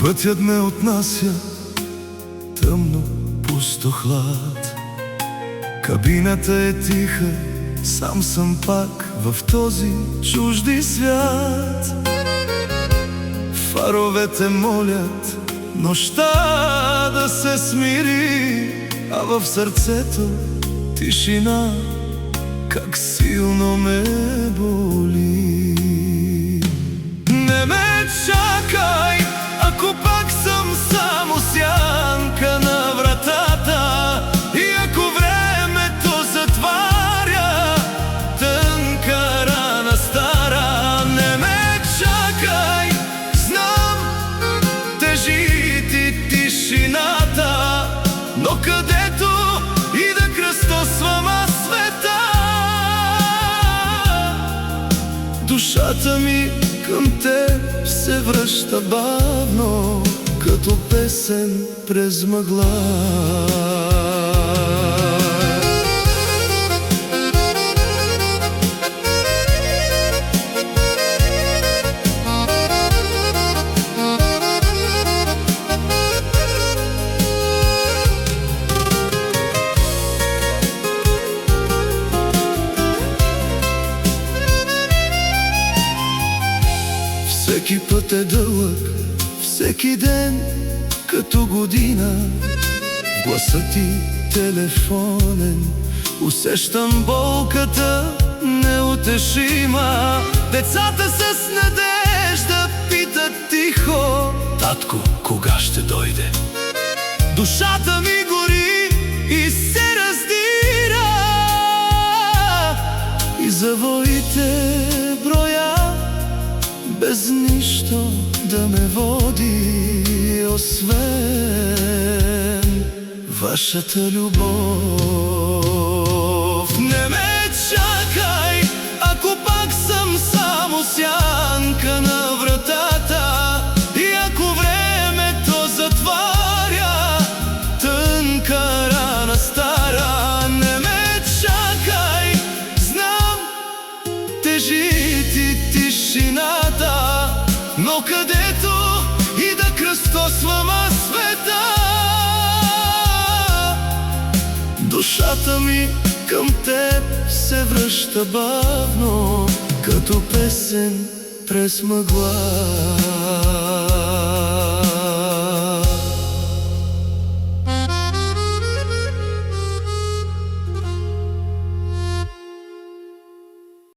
Пътят ме отнася тъмно, пусто хлад. Кабината е тиха, сам съм пак в този чужди свят. Фаровете молят нощта да се смири, а в сърцето тишина, как силно ме боли. Не ме чакай, ако пак съм само сянка на вратата, и ако времето затваря тънка рана стара. Не ме чакай, знам, тежи ти тишината, но където и да кръстосвам аз света, душата ми към теб се връща бавно, като песен през мъгла. Всеки път е дълъг, всеки ден като година. В гласа ти телефонен усещам болката неутешима. Децата с надежда питат тихо: татко, кога ще дойде? Душата ми гори и се раздира, и завоите броя, без нищо да ме води, освен вашата любов. Не ме чакай, ако пак съм само сянка на вратата, и ако времето затваря тънка рана стара. Не ме чакай, знам, тежи ти тишината, но където и да кръстосвам аз света, душата ми към теб се връща бавно, като песен през мъгла.